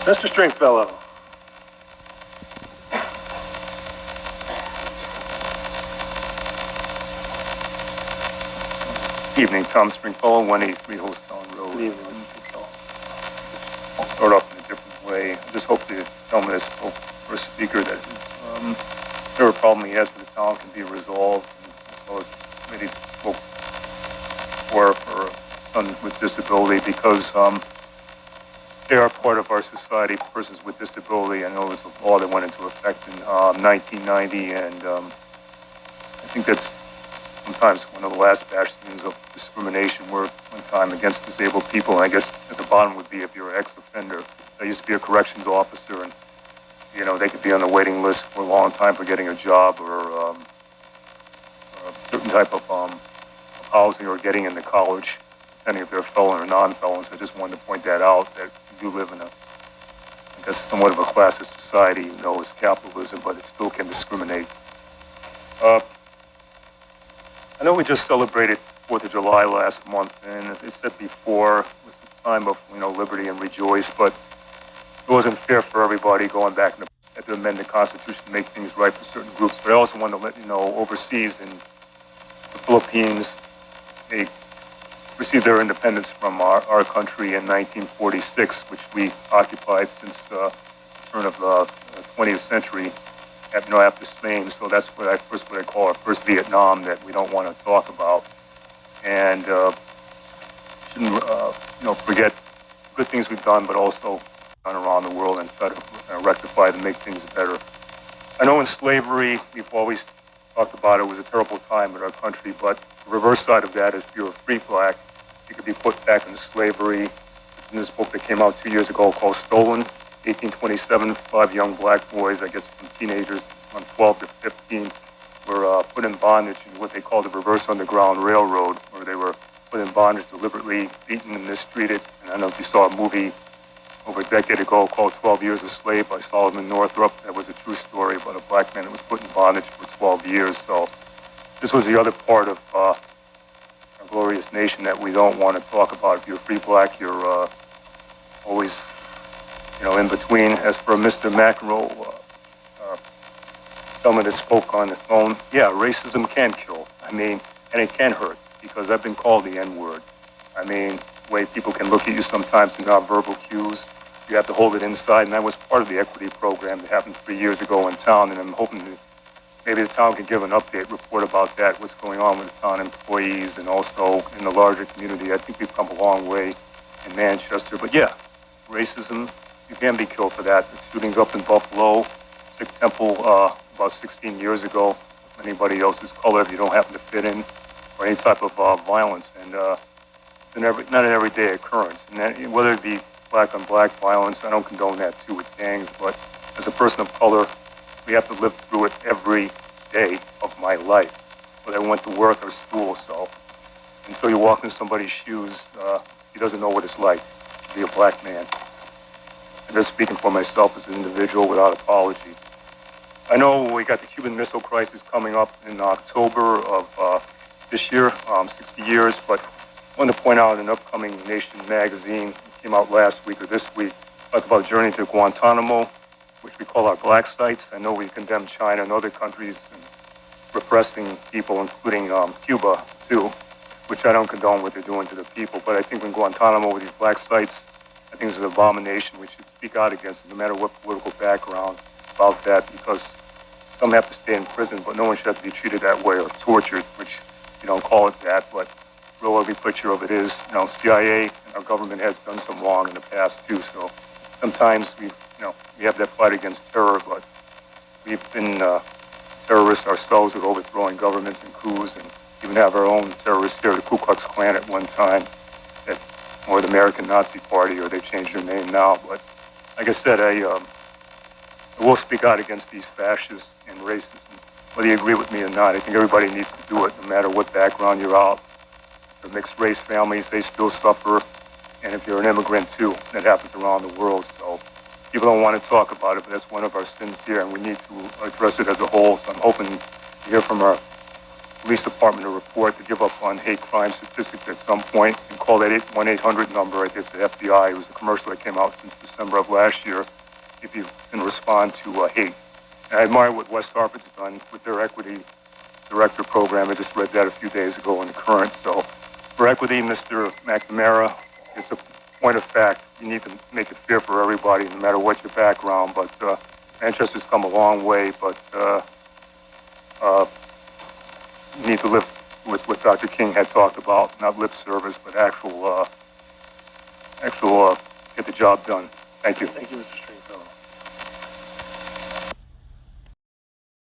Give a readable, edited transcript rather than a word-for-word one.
Mr. Stringfellow. Evening, Tom Stringfellow, 183 Hillstown Road. Good evening. I'll start off in a different way. I just hope the gentleman that spoke, first speaker, that whatever problem he has with the town can be resolved, and as well as maybe spoke for someone with disability, because they are part of our society, persons with disability. I know there's a law that went into effect in 1990, and I think that's sometimes one of the last bastions of discrimination were one time against disabled people. And I guess at the bottom would be if you're an ex-offender. I used to be a corrections officer, and they could be on the waiting list for a long time for getting a job or a certain type of housing or getting into college, depending if they're felon or non-felons. I just wanted to point that out, that we do live in I guess, somewhat of a classist society, it's capitalism, but it still can discriminate. I know we just celebrated 4th of July last month, and as I said before, it was the time of, liberty and rejoice, but it wasn't fair for everybody going back to amend the Constitution to make things right for certain groups. But I also want to let you know, overseas in the Philippines, they received their independence from our country in 1946, which we occupied since the turn of the 20th century, after Spain. So that's what I call our first Vietnam that we don't want to talk about. And shouldn't forget good things we've done, but also done around the world and try to rectify to make things better. I know in slavery, we've always talked about it was a terrible time in our country, but the reverse side of that is if you're a free black, you could be put back into slavery. In this book that came out 2 years ago called Stolen, 1827, 5 young black boys, I guess from teenagers from 12 to 15, were put in bondage in what they call the reverse underground railroad, where they were put in bondage, deliberately beaten and mistreated. And I don't know if you saw a movie over a decade ago called 12 Years a Slave by Solomon Northup. That was a true story about a black man that was put in bondage for 12 years. So this was the other part of our glorious nation that we don't want to talk about. If you're free black, you're always in between. As for Mr. McEnroe, someone that spoke on the phone, yeah, racism can kill. And it can hurt, because I've been called the N-word. The way people can look at you sometimes in nonverbal cues, you have to hold it inside, and that was part of the equity program that happened 3 years ago in town, and I'm hoping that maybe the town can give an update report about that, what's going on with the town employees, and also in the larger community. I think we've come a long way in Manchester, but yeah, racism, you can be killed for that. The shootings up in Buffalo, Sikh Temple, about 16 years ago. Anybody else's color, if you don't happen to fit in, or any type of violence, and it's not an everyday occurrence. And that, whether it be black on black violence, I don't condone that too with gangs, but as a person of color, we have to live through it every day of my life, whether I went to work or school. So until you walk in somebody's shoes, he doesn't know what it's like to be a black man. I'm just speaking for myself as an individual without apology. I know we got the Cuban Missile Crisis coming up in October of this year, 60 years, but I wanted to point out an upcoming Nation magazine that came out last week or this week, talked about Journey to Guantanamo, which we call our black sites. I know we condemn China and other countries in repressing people, including Cuba too, which I don't condone what they're doing to the people. But I think in Guantanamo with these black sites, I think it's an abomination. We should speak out against it, no matter what political background about that, because some have to stay in prison, but no one should have to be treated that way or tortured, which you don't call it that, but real ugly picture of it is, CIA and our government has done some wrong in the past too. So sometimes we have that fight against terror, but we've been terrorists ourselves with overthrowing governments and coups, and even have our own terrorists here, the Ku Klux Klan at one time, or the American Nazi Party, or they've changed their name now. But like I said, I will speak out against these fascists and racists. And whether you agree with me or not, I think everybody needs to do it, no matter what background you're out. For mixed race families, they still suffer. And if you're an immigrant too, that happens around the world. So people don't want to talk about it, but that's one of our sins here, and we need to address it as a whole. So I'm hoping to hear from our police department a report to give up on hate crime statistics at some point and call that 1-800 number. I guess the FBI. It was a commercial that came out since December of last year. If you can respond to hate. And I admire what West Hartford's done with their equity director program. I just read that a few days ago in the Current. So for equity, Mr. McNamara, it's a point of fact. You need to make it fair for everybody, no matter what your background. But Manchester's come a long way, but you need to live with what Dr. King had talked about, not lip service, but actual get the job done. Thank you. Thank you, Mr. Stringfellow.